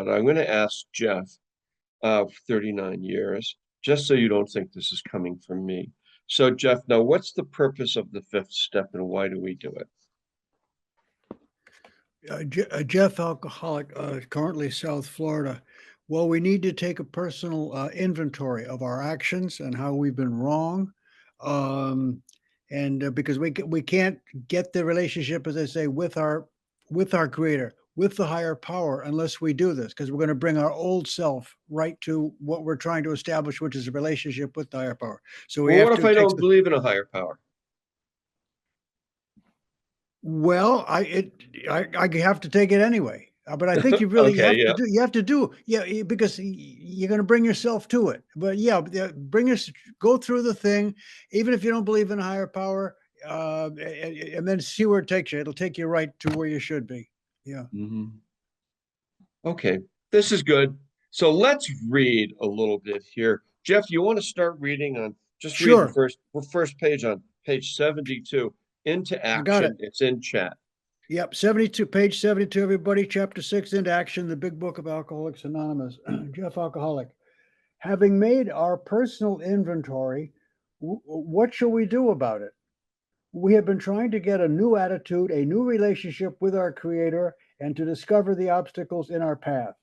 about it. I'm going to ask Jeff, 39 years, just so you don't think this is coming from me. So, Jeff, now what's the purpose of the fifth step and why do we do it? Jeff, alcoholic, currently South Florida. Well, we need to take a personal inventory of our actions and how we've been wrong. And because we can't get the relationship, as I say, with our creator, with the higher power, unless we do this, because we're going to bring our old self right to what we're trying to establish, which is a relationship with the higher power. So we Well, have what if to I take don't believe in a higher power? well, I have to take it anyway. But I think Okay, yeah. because you're going to bring yourself to it. But yeah, go through the thing, even if you don't believe in a higher power, and then see where it takes you. It'll take you right to where you should be. Yeah. Mhm. Okay, this is good. So let's read a little bit here. Jeff, you want to start reading on, just read Sure. the first page on page 72, into I got it. action. It's in chat. Yep. 72, page 72, everybody, chapter 6, into action, the big book of Alcoholics Anonymous. Jeff Alcoholic. Having made our personal inventory, what shall we do about it? We have been trying to get a new attitude, a new relationship with our Creator, and to discover the obstacles in our path.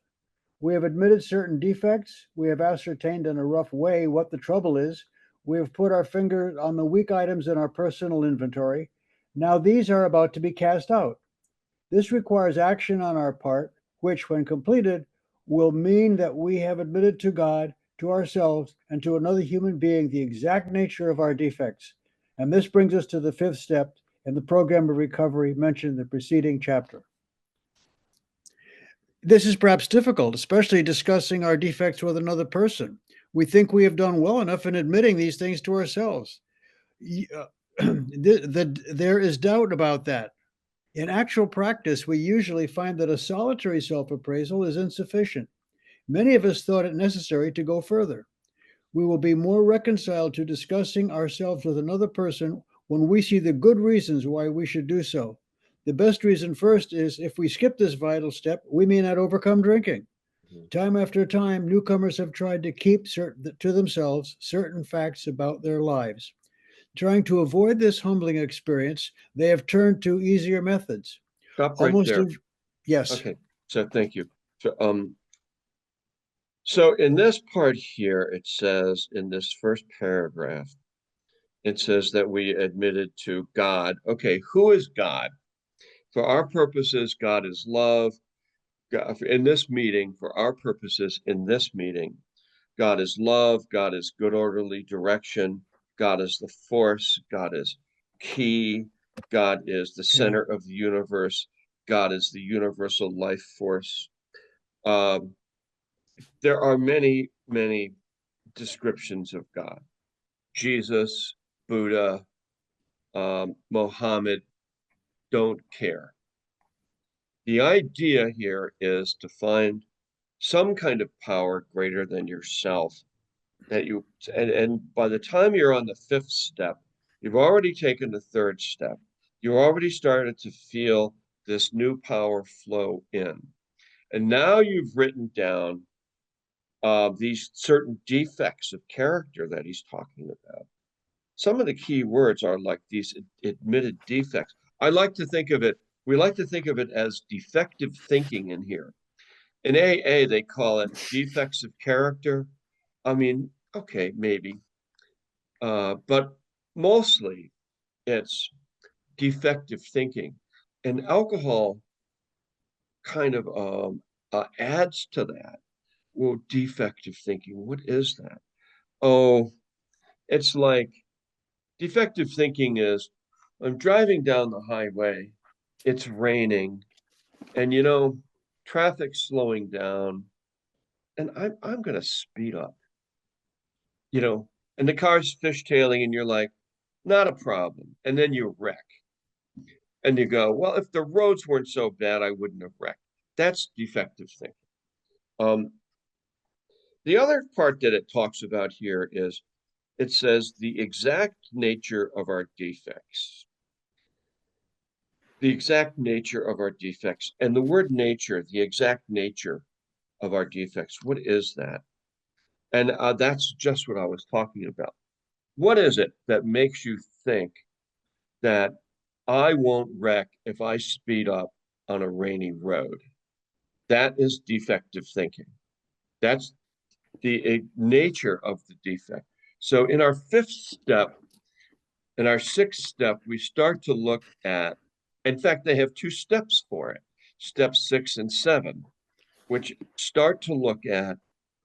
We have admitted certain defects. We have ascertained in a rough way what the trouble is. We have put our finger on the weak items in our personal inventory. Now these are about to be cast out. This requires action on our part, which, when completed, will mean that we have admitted to God, to ourselves, and to another human being the exact nature of our defects. And this brings us to the fifth step in the program of recovery mentioned in the preceding chapter. This is perhaps difficult, especially discussing our defects with another person. We think we have done well enough in admitting these things to ourselves. There is doubt about that. In actual practice, we usually find that a solitary self-appraisal is insufficient. Many of us thought it necessary to go further. We will be more reconciled to discussing ourselves with another person when we see the good reasons why we should do so. The best reason first is if we skip this vital step, we may not overcome drinking. Time after time, newcomers have tried to keep to themselves certain facts about their lives. Trying to avoid this humbling experience, they have turned to easier methods. Stop right Almost, there. yes. Okay, so thank you. So in this part here, it says in this first paragraph, it says that we admitted to God. Okay, who is God? For our purposes, God is love. God, in this meeting, for our purposes in this meeting, God is love. God is good orderly direction. God is the force. God is key. God is the Okay. center of the universe. God is the universal life force. Um, there are many, many descriptions of God. Jesus, Buddha, Mohammed, don't care. The idea here is to find some kind of power greater than yourself that you, and by the time you're on the fifth step, you've already taken the third step. You already started to feel this new power flow in. And now you've written down these certain defects of character that he's talking about. Some of the key words are like these admitted defects. I like to think of it, we like to think of it as defective thinking in here. In AA, they call it defects of character. I mean, okay, maybe. But mostly it's defective thinking. And alcohol kind of adds to that. Well, defective thinking, what is that? Oh, it's like defective thinking is I'm driving down the highway, it's raining, and traffic's slowing down, and I'm gonna speed up, and the car's fishtailing, and you're like, not a problem. And then you wreck. And you go, well, if the roads weren't so bad, I wouldn't have wrecked. That's defective thinking. The other part that it talks about here is it says the exact nature of our defects. The exact nature of our defects. And the word nature, the exact nature, of our defects. What is that? And that's just what I was talking about. What is it that makes you think that I won't wreck if I speed up on a rainy road? That is defective thinking. That's the nature of the defect. So in our fifth step, in our sixth step, we start to look at, in fact, they have two steps for it, step 6 and 7, which start to look at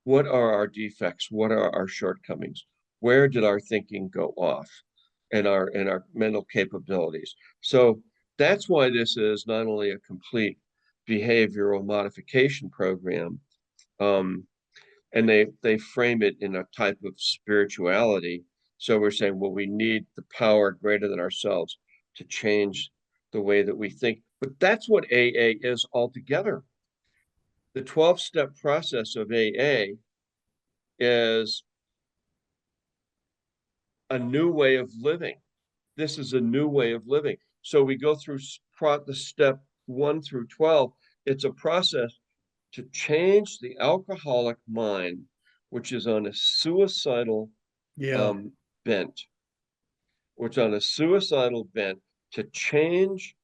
what are our defects, what are our shortcomings, where did our thinking go off, and our mental capabilities. So that's why this is not only a complete behavioral modification program, and they frame it in a type of spirituality. So we're saying, well, we need the power greater than ourselves to change the way that we think. But that's what AA is altogether. The 12-step process of AA is a new way of living. This is a new way of living. So we go through the step 1 through 12. It's a process to change the alcoholic mind, which is on a suicidal Yeah. bent, to change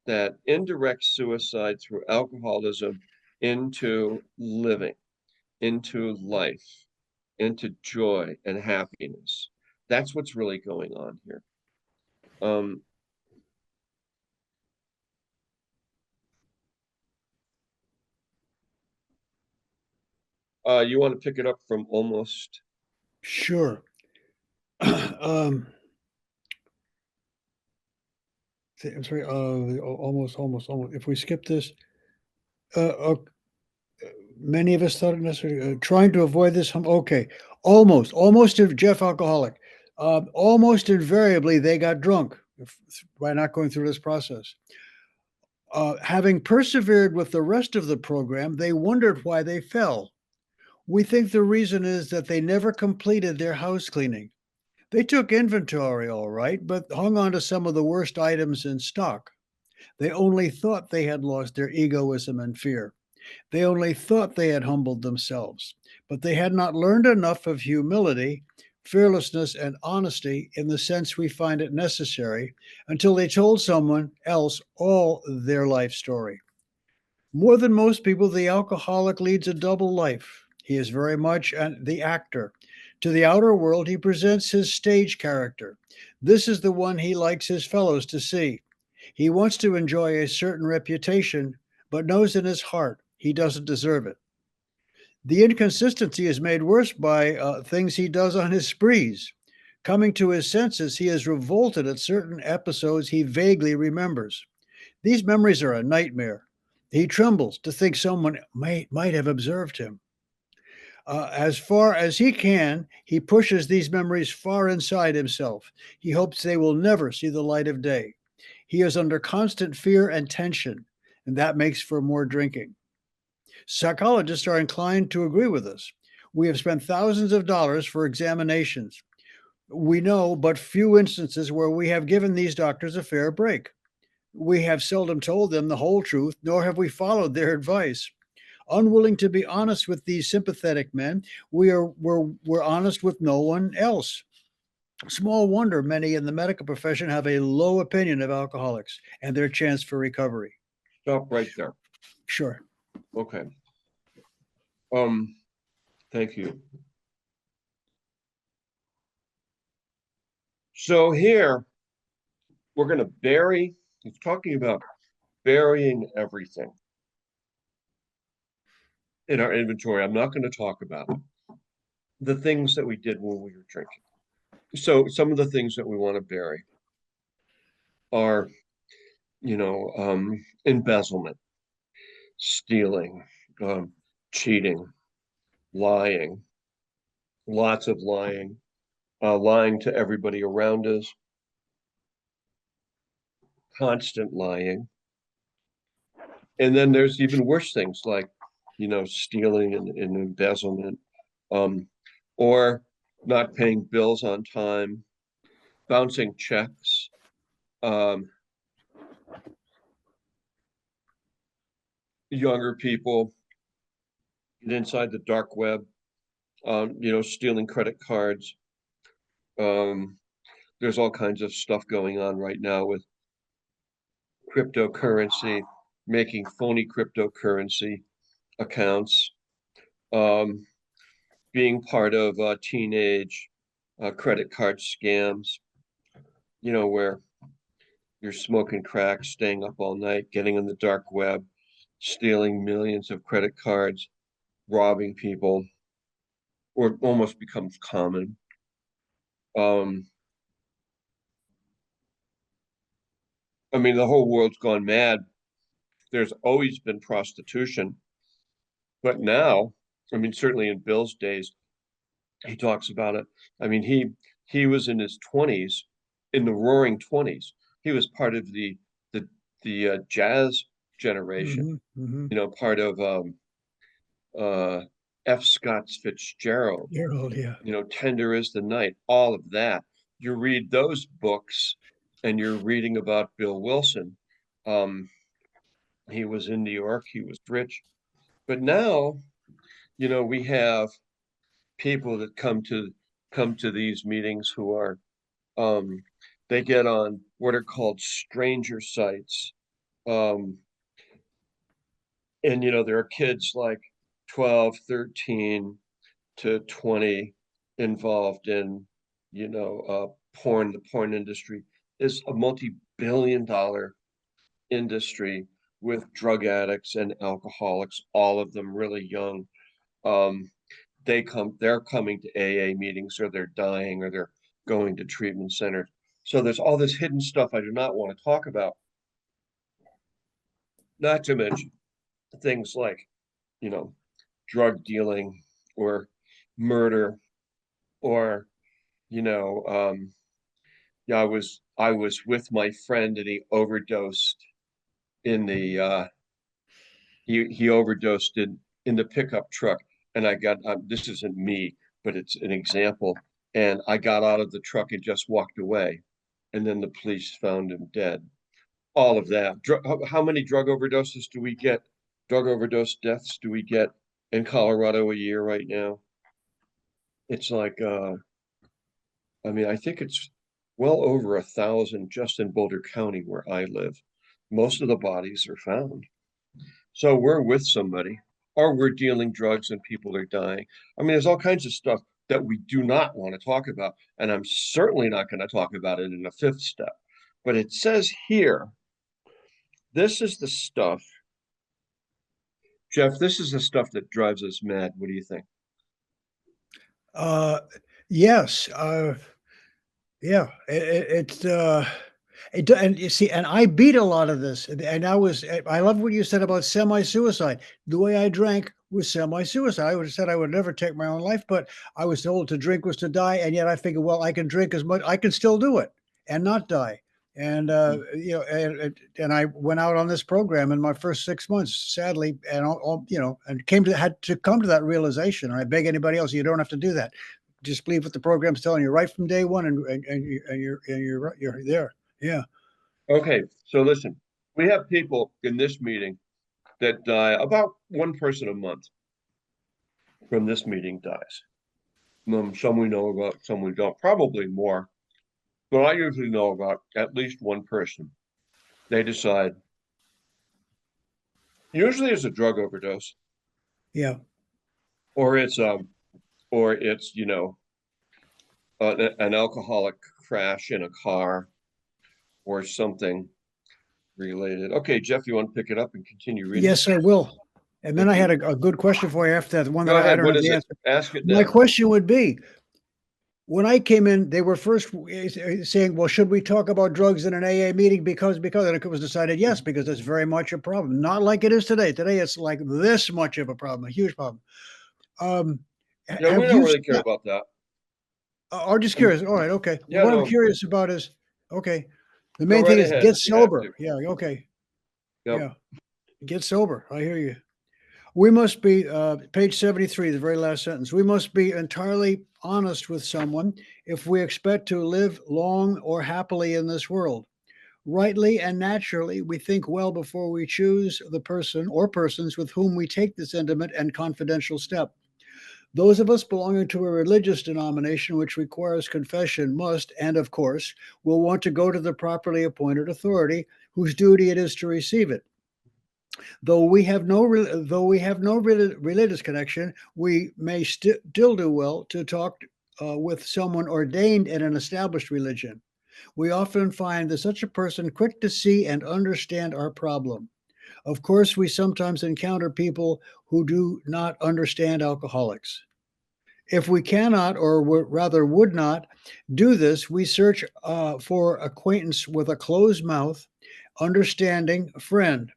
that indirect suicide through alcoholism into living, into life, into joy and happiness. That's what's really going on here. You want to pick it up from almost? Sure. I'm sorry. Almost. If we skip this, uh, many of us thought it necessary. Trying to avoid this. Okay. Almost. Jeff alcoholic. Almost invariably, they got drunk by not going through this process. Having persevered with the rest of the program, they wondered why they fell. We think the reason is that they never completed their house cleaning. They took inventory all right, but hung on to some of the worst items in stock. They only thought they had lost their egoism and fear. They only thought they had humbled themselves, but they had not learned enough of humility, fearlessness, and honesty in the sense we find it necessary until they told someone else all their life story. More than most people, the alcoholic leads a double life. He is very much the actor. To the outer world, he presents his stage character. This is the one he likes his fellows to see. He wants to enjoy a certain reputation, but knows in his heart he doesn't deserve it. The inconsistency is made worse by things he does on his sprees. Coming to his senses, he is revolted at certain episodes he vaguely remembers. These memories are a nightmare. He trembles to think someone might have observed him. As far as he can, he pushes these memories far inside himself. He hopes they will never see the light of day. He is under constant fear and tension, and that makes for more drinking. Psychologists are inclined to agree with us. We have spent thousands of dollars for examinations. We know but few instances where we have given these doctors a fair break. We have seldom told them the whole truth, nor have we followed their advice. Unwilling to be honest with these sympathetic men, we're honest with no one else. Small wonder many in the medical profession have a low opinion of alcoholics and their chance for recovery. Stop right there. Sure. Okay. Thank you. So here we're going to bury, he's talking about burying everything in our inventory. I'm not going to talk about the things that we did when we were drinking. So some of the things that we want to bury are, embezzlement, stealing, cheating, lying, lots of lying, lying to everybody around us, constant lying. And then there's even worse things like, stealing and embezzlement, or not paying bills on time, bouncing checks, younger people get inside the dark web, stealing credit cards. There's all kinds of stuff going on right now with cryptocurrency, making phony cryptocurrency accounts, um, being part of teenage credit card scams, where you're smoking crack, staying up all night, getting on the dark web, stealing millions of credit cards, robbing people, or it almost becomes common. Um, I mean, the whole world's gone mad. There's always been prostitution, but now, I mean, certainly in Bill's days, he talks about it. I mean, he was in his 20s, in the roaring 20s. He was part of the jazz generation, part of uh F. Scott Fitzgerald, Gerald, yeah. Tender is the Night, all of that. You read those books and you're reading about Bill Wilson. Um, he was in New York, he was rich. But now, we have people that come to these meetings who are they get on what are called stranger sites. Um, and there are kids like 12, 13 to 20 involved in, porn. The porn industry is a multi-billion-dollar industry with drug addicts and alcoholics, all of them really young. Um, they're coming to AA meetings, or they're dying, or they're going to treatment centers. So there's all this hidden stuff I do not want to talk about. Not to mention things like, you know, drug dealing or murder or, you know, yeah, I was with my friend and he overdosed in the he overdosed in the pickup truck, and I got this isn't me, but it's an example. And I got out of the truck and just walked away, and then the police found him dead. All of that. How many drug overdoses do we get? Drug overdose deaths do we get in Colorado a year right now? It's like I mean, I think it's well over 1,000 just in Boulder County where I live. Most of the bodies are found. So we're with somebody, or we're dealing drugs and people are dying. I mean, there's all kinds of stuff that we do not want to talk about. And I'm certainly not going to talk about it in a fifth step. But it says here, this is the stuff, Jeff, this is the stuff that drives us mad. What do you think? Uh, yes. Yeah. And you see, and I beat a lot of this. And I love what you said about semi-suicide. The way I drank was semi-suicide. I would have said I would never take my own life, but I was told to drink was to die. And yet I figured, well, I can drink as much, I can still do it and not die. And, and I went out on this program in my first 6 months, sadly, and and had to come to that realization. And I beg anybody else, you don't have to do that. Just believe what the program's telling you right from day one, and you're there. Yeah. Okay, so listen, we have people in this meeting that die, about one person a month from this meeting dies. Some we know about, some we don't, probably more. But I usually know about at least one person. They decide, usually it's a drug overdose, Yeah. or it's an alcoholic crash in a car or something related. Okay, Jeff, you want to pick it up and continue reading? Yes, I will. And then I Okay. had a good question for you after that, the one Go that I ahead. don't What have is the it? answer. Ask it My now. question would be, when I came in, they were first saying, well, should we talk about drugs in an AA meeting? Because and it was decided yes, because it's very much a problem. Not like it is today. Today, it's like this much of a problem, a huge problem. Yeah, we Have don't you, really care about that. or just curious. All right. Okay. Well, Yeah, what I'm no, curious about is, okay, the go main right thing is ahead get if you have to. sober. Yeah. Okay. Yep. Yeah. Get sober. I hear you. We must be, page 73, the very last sentence. We must be entirely honest with someone if we expect to live long or happily in this world. Rightly and naturally, we think well before we choose the person or persons with whom we take this intimate and confidential step. Those of us belonging to a religious denomination which requires confession must, and of course, will want to go to the properly appointed authority whose duty it is to receive it. Though we have no religious connection, we may still do well to talk with someone ordained in an established religion. We often find that such a person quick to see and understand our problem. Of course, we sometimes encounter people who do not understand alcoholics. If we cannot, or rather would not, do this, we search for acquaintance with a closed mouth, understanding friend.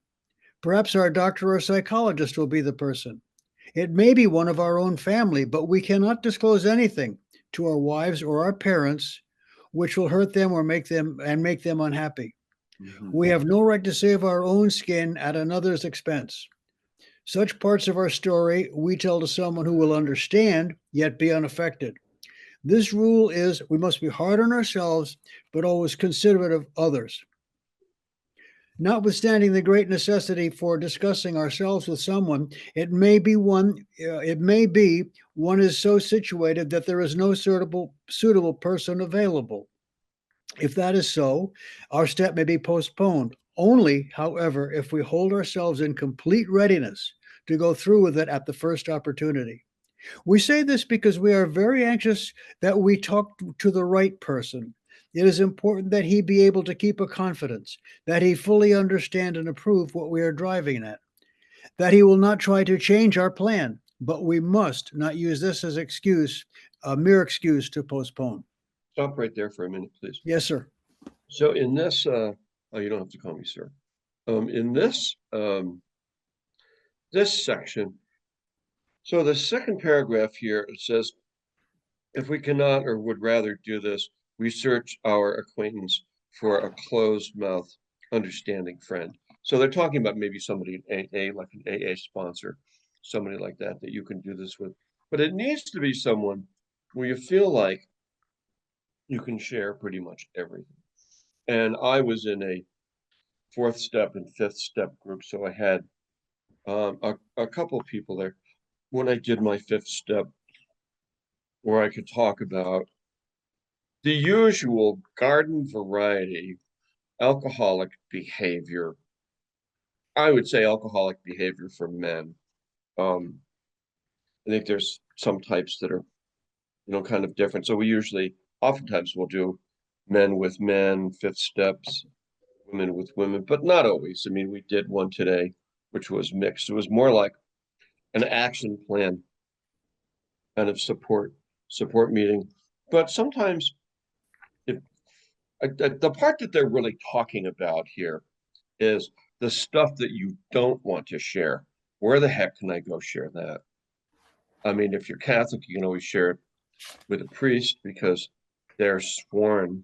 Perhaps our doctor or psychologist will be the person. It may be one of our own family, but we cannot disclose anything to our wives or our parents which will hurt them or make them unhappy. Mhm. We have no right to save our own skin at another's expense. Such parts of our story we tell to someone who will understand yet be unaffected. This rule is we must be hard on ourselves, but always considerate of others. Notwithstanding the great necessity for discussing ourselves with someone, it may be one is so situated that there is no suitable person available. If that is so, our step may be postponed. Only, however, if we hold ourselves in complete readiness to go through with it at the first opportunity. We say this because we are very anxious that we talk to the right person. It is important that he be able to keep a confidence, that he fully understand and approve what we are driving at, that he will not try to change our plan, but we must not use this as a mere excuse to postpone. Stop right there for a minute, please. Yes, sir. So in this, oh, you don't have to call me sir. In this section, so the second paragraph here, it says, if we cannot or would rather do this, we search our acquaintance for a closed mouth, understanding friend. So they're talking about maybe somebody in AA, like an AA sponsor, somebody like that that you can do this with. But it needs to be someone where you feel like you can share pretty much everything. And I was in a fourth step and fifth step group, so I had a couple of people there. When I did my fifth step, where I could talk about the usual garden variety alcoholic behavior. I would say alcoholic behavior for men. Um, I think there's some types that are, kind of different. So we usually, oftentimes, we'll do men with men, fifth steps, women with women, but not always. I mean, we did one today, which was mixed. It was more like an action plan kind of support meeting. But sometimes, if the part that they're really talking about here is the stuff that you don't want to share. Where the heck can I go share that? I mean, if you're Catholic, you can always share it with a priest because they're sworn,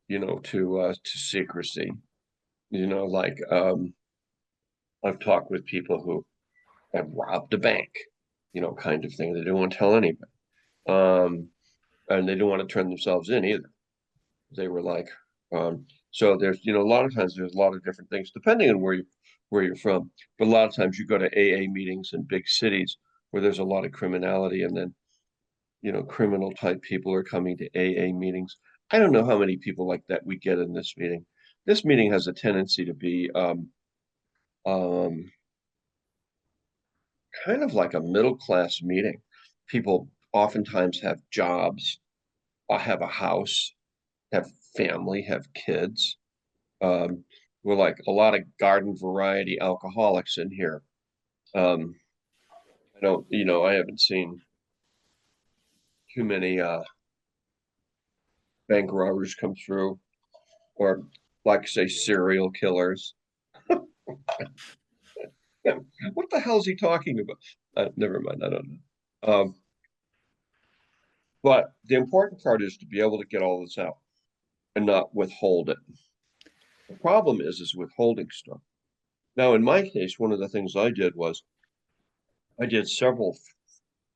to secrecy. Like I've talked with people who have robbed a bank, kind of thing. They don't want to tell anybody, and they don't want to turn themselves in either. They were like, so there's, a lot of times there's a lot of different things depending on where you're from. But a lot of times you go to AA meetings in big cities where there's a lot of criminality, and then, criminal type people are coming to AA meetings. I don't know how many people like that we get in this meeting. This meeting has a tendency to be um, kind of like a middle class meeting. People oftentimes have jobs, have a house, have family, have kids. Um, we're like a lot of garden variety alcoholics in here. Um, I don't, I haven't seen too many bank robbers come through, or like say serial killers. Yeah, what the hell is he talking about? Never mind, I don't know. But the important part is to be able to get all this out and not withhold it. The problem is withholding stuff. Now, in my case, one of the things I did was I did several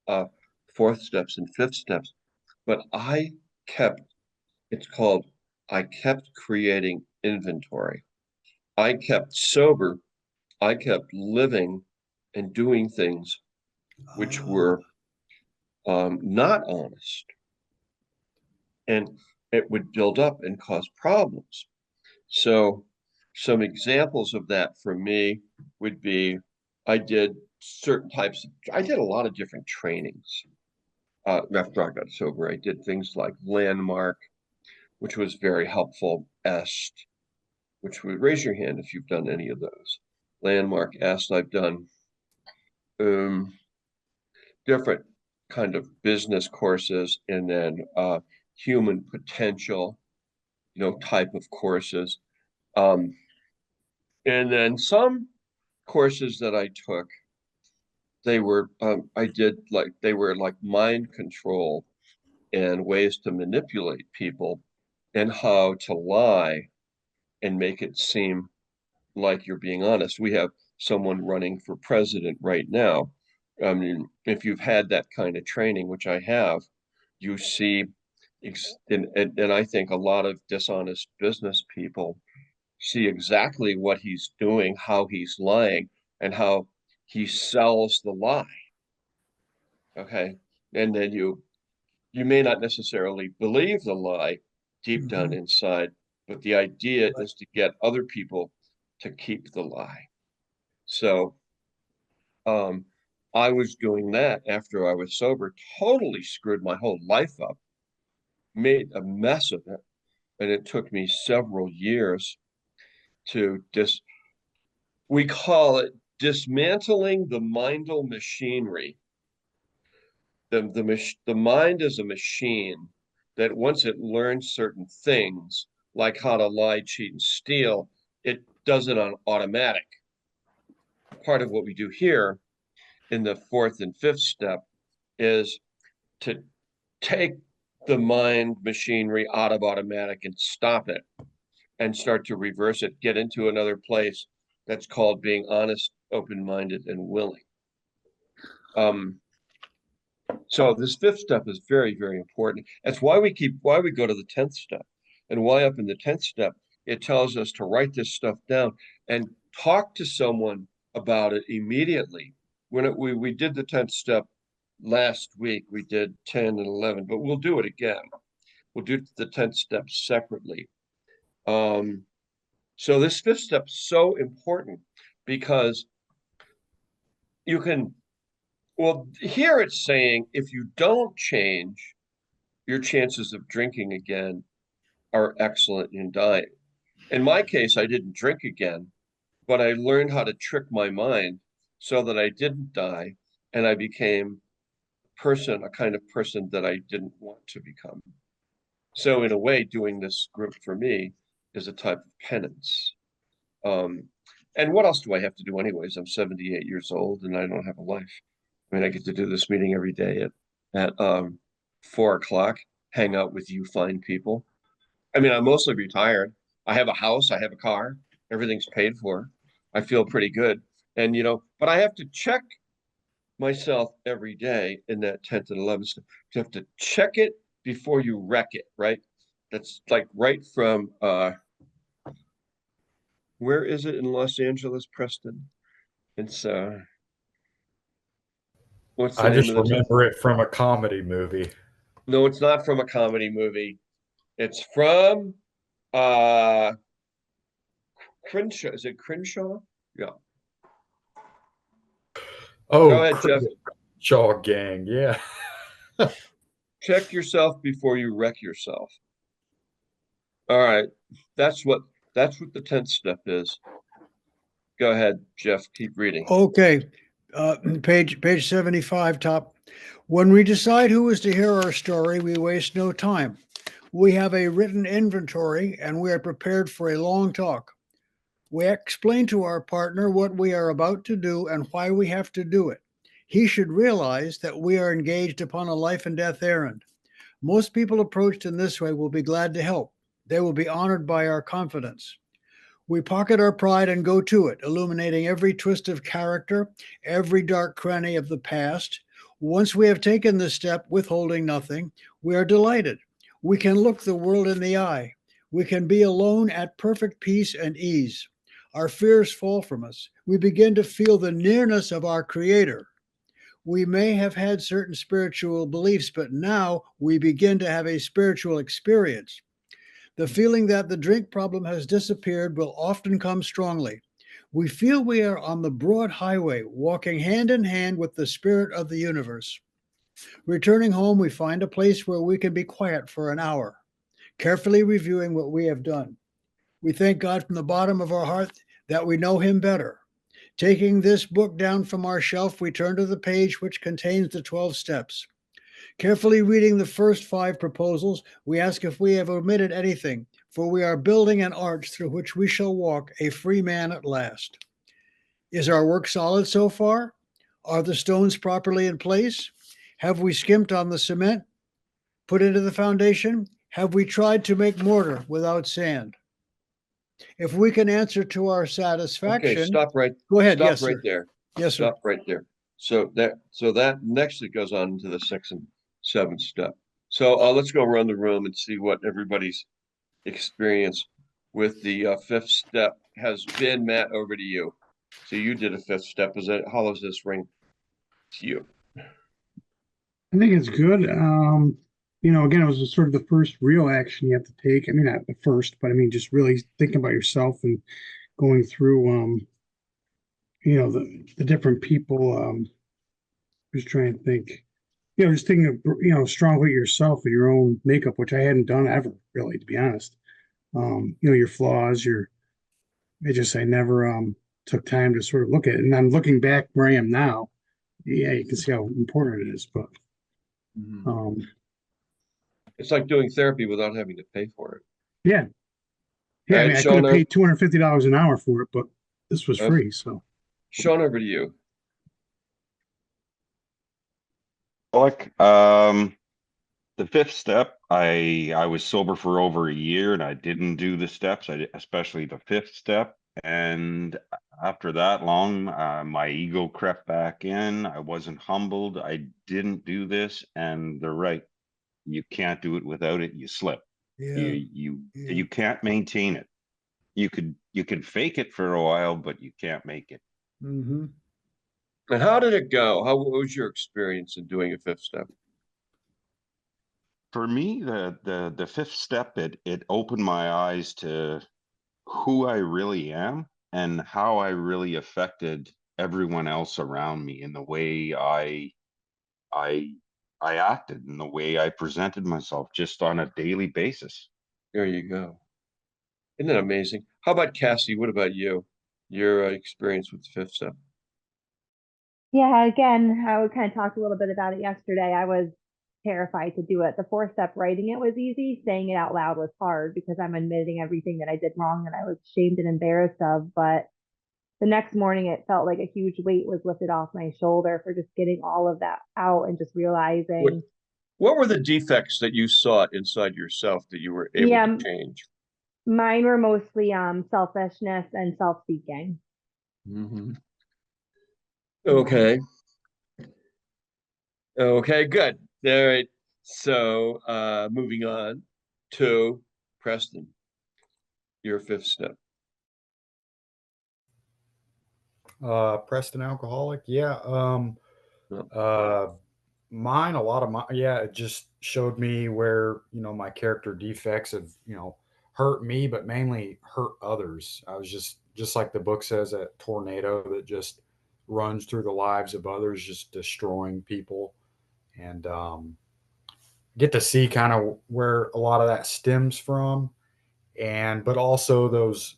uh, fourth steps and fifth steps, but kept, it's called, I kept creating inventory. I kept sober. I kept living and doing things which were not honest, and it would build up and cause problems. So, some examples of that for me would be I did I did a lot of different trainings. After I got sober, I did things like Landmark, which was very helpful. EST, which would raise your hand if you've done any of those. Landmark, EST, I've done um, different kind of business courses, and then human potential, type of courses. Um, and then some courses that I took, they were like mind control and ways to manipulate people and how to lie and make it seem like you're being honest. We have someone running for president right now. I mean, if you've had that kind of training, which I have, you see, and I think a lot of dishonest business people see exactly what he's doing, how he's lying, and how he sells the lie. Okay. And then you may not necessarily believe the lie deep down inside, but the idea is to get other people to keep the lie. So I was doing that after I was sober, totally screwed my whole life up, made a mess of it. And it took me several years to we call it dismantling the mindal machinery. The mind is a machine that once it learns certain things, like how to lie, cheat, and steal, it does it on automatic. Part of what we do here in the fourth and fifth step is to take the mind machinery out of automatic and stop it and start to reverse it, get into another place that's called being honest, open-minded, and willing. So this fifth step is very, very important. That's why we go to the 10th step, and why up in the 10th step, it tells us to write this stuff down and talk to someone about it immediately. When we did the 10th step last week, we did 10 and 11, but we'll do it again. We'll do the 10th step separately. So this fifth step is so important because you can, well, here it's saying if you don't change, your chances of drinking again are excellent in dying. In my case, I didn't drink again, but I learned how to trick my mind so that I didn't die, and I became a kind of person that I didn't want to become. So in a way, doing this group for me is a type of penance. And what else do I have to do anyways? I'm 78 years old and I don't have a life. I mean, I get to do this meeting every day at 4 o'clock, hang out with you fine people. I mean, I'm mostly retired. I have a house, I have a car, everything's paid for. I feel pretty good. And but I have to check myself every day in that 10th and 11th step. You have to check it before you wreck it, right? That's like right from where is it in Los Angeles, Preston? It's what's the I name just of the town? remember it from a comedy movie. No, it's not from a comedy movie. It's from uh Crenshaw. Is it Crenshaw? Yeah. Go Oh, ahead, Jeff. Shaw Gang. Yeah. Check yourself before you wreck yourself. All right. That's what the 10th step is. Go ahead, Jeff. Keep reading. Okay, page 75, top. When we decide who is to hear our story, we waste no time. We have a written inventory and we are prepared for a long talk. We explain to our partner what we are about to do and why we have to do it. He should realize that we are engaged upon a life and death errand. Most people approached in this way will be glad to help. They will be honored by our confidence. We pocket our pride and go to it, illuminating every twist of character, every dark cranny of the past. Once we have taken this step, withholding nothing, we are delighted. We can look the world in the eye. We can be alone at perfect peace and ease. Our fears fall from us. We begin to feel the nearness of our Creator. We may have had certain spiritual beliefs, but now we begin to have a spiritual experience. The feeling that the drink problem has disappeared will often come strongly. We feel we are on the broad highway, walking hand in hand with the spirit of the universe. Returning home, we find a place where we can be quiet for an hour, carefully reviewing what we have done. We thank God from the bottom of our heart that we know Him better. Taking this book down from our shelf, we turn to the page which contains the 12 steps. Carefully reading the first 5 proposals, we ask if we have omitted anything, for we are building an arch through which we shall walk a free man at last. Is our work solid so far? Are the stones properly in place? Have we skimped on the cement put into the foundation? Have we tried to make mortar without sand? If we can answer to our Okay, satisfaction, stop right, go ahead. stop Yes, right sir. there. Yes, sir. Stop right there. So that next it goes on to the 6th and 7th step. So let's go around the room and see what everybody's experience with the 5th step has been. Matt, over to you. So you did a 5th step. How does this ring to you? I think it's good. Again, it was sort of the first real action you have to take. I mean, not the first, but I mean, just really thinking about yourself and going through, the different people. Just trying to think, just thinking of, strong with yourself and your own makeup, which I hadn't done ever, really, to be honest. Your flaws, I never took time to sort of look at it. And I'm looking back where I am now. Yeah, you can see how important it is, but um, It's like doing therapy without having to pay for it. yeah. All Yeah, I right, mean, I could have Sean, paid $250 an hour for it, but this was free. So Sean, over to you. Like, the 5th step, I was sober for over a year and I didn't do the steps, especially the 5th step. And after that long, my ego crept back in. I wasn't humbled. I didn't do this, and they're right. You can't do it without it. You slip. Yeah. You can't maintain it. You can fake it for a while, but you can't make it. Mm-hmm. And how did it go? What was your experience in doing a 5th step? For me, the 5th step, it opened my eyes to who I really am and how I really affected everyone else around me in the way I I acted and the way I presented myself just on a daily basis. There you go. Isn't that amazing? How about Cassie? What about you? Your experience with the 5th step? Yeah, again, I kind of talked a little bit about it yesterday. I was terrified to do it. The 4 step writing it was easy. Saying it out loud was hard because I'm admitting everything that I did wrong and I was ashamed and embarrassed of. But the next morning, it felt like a huge weight was lifted off my shoulder for just getting all of that out and just What, realizing, what were the defects that you saw inside yourself that you were able yeah, to change? mine were mostly selfishness and self-seeking. Mm-hmm. Okay. Okay, good. All right. So moving on to Preston, your 5th step. Preston alcoholic. Yeah. Yep. Mine, a lot of my, yeah, it just showed me where, my character defects have, hurt me, but mainly hurt others. I was just like the book says, that tornado that just runs through the lives of others, just destroying people. And get to see kind of where a lot of that stems from. And, but also those,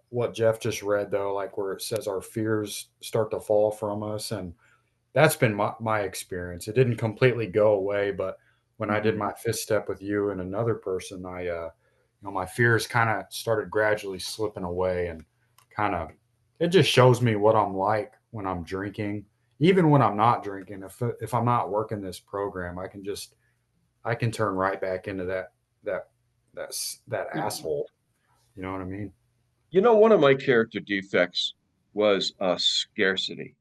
what Jeff just read though, like where it says our fears start to fall from us. And that's been my experience. It didn't completely go away, but when I did my 5th step with you and another person, my fears kind of started gradually slipping away, and kind of, it just shows me what I'm like when I'm drinking, even when I'm not drinking. If I'm not working this program, I can turn right back into that asshole. You know what I mean? One of my character defects was scarcity,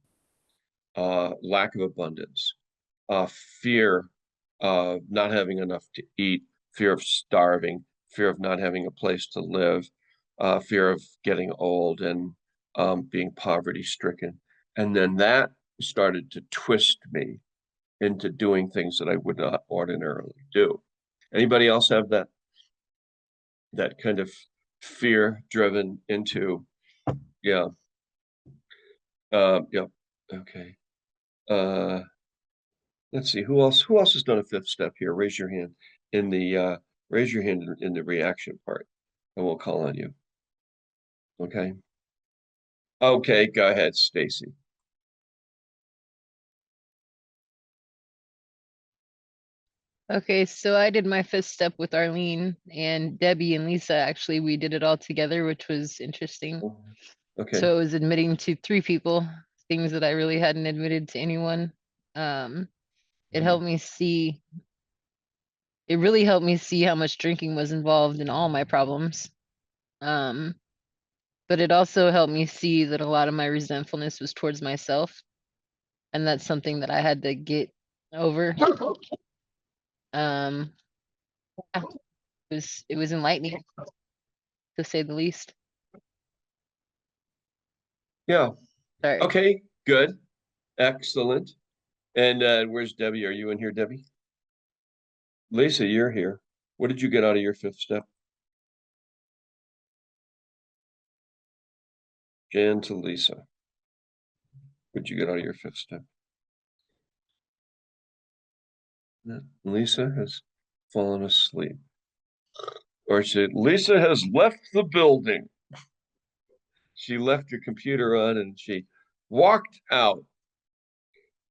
lack of abundance, fear of not having enough to eat, fear of starving, fear of not having a place to live, fear of getting old and being poverty stricken. And then that started to twist me into doing things that I would not ordinarily do. Anybody else have that kind of fear driven into, yeah. Yeah, okay. Let's see, who else has done a fifth step here? Raise your hand in the reaction part, and we'll call on you. Okay. Okay, go ahead, Stacy. Okay, so I did my fifth step with Arlene, and Debbie and Lisa. Actually, we did it all together, which was interesting. Okay. So it was admitting to 3 people things that I really hadn't admitted to anyone. It helped me see. It really helped me see how much drinking was involved in all my problems. But it also helped me see that a lot of my resentfulness was towards myself, and that's something that I had to get over. Yeah, it was enlightening, to say the least. Yeah. Sorry. Okay, good. Excellent. And where's Debbie? Are you in here, Debbie? Lisa, you're here. What did you get out of your fifth step? Jann to Lisa. What did you get out of your fifth step? Lisa has fallen asleep. Or Lisa has left the building. She left her computer on and she walked out.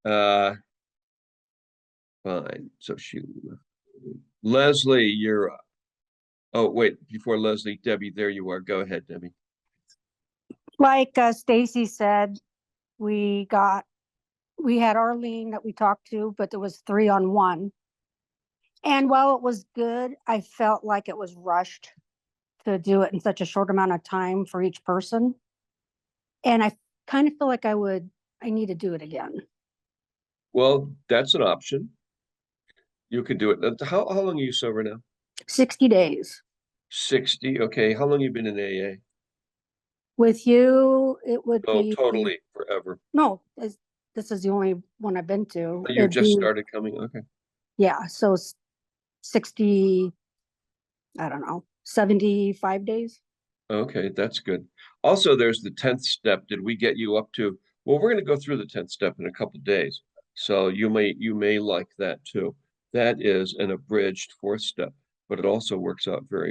Fine. So she left. Leslie, you're up. Oh, wait, before Leslie, Debbie, there you are. Go ahead, Debbie. Like Stacy said, we had Arlene that we talked to, but there was 3 on 1. And while it was good, I felt like it was rushed to do it in such a short amount of time for each person. And I kind of feel like I need to do it again. Well, that's an option. You could do it. How long are you sober now? 60 days. 60. Okay. How long you been in AA? With you, it would Oh, be totally forever. no, this is the only one I've been to. You It'd just be, started coming. Okay. yeah, so 60, I don't know, 75 days. Okay, that's good. Also, there's the 10th step. Did we get you up to? Well, we're going to go through the 10th step in a couple of days. So you may like that too. That is an abridged 4th step, but it also works out very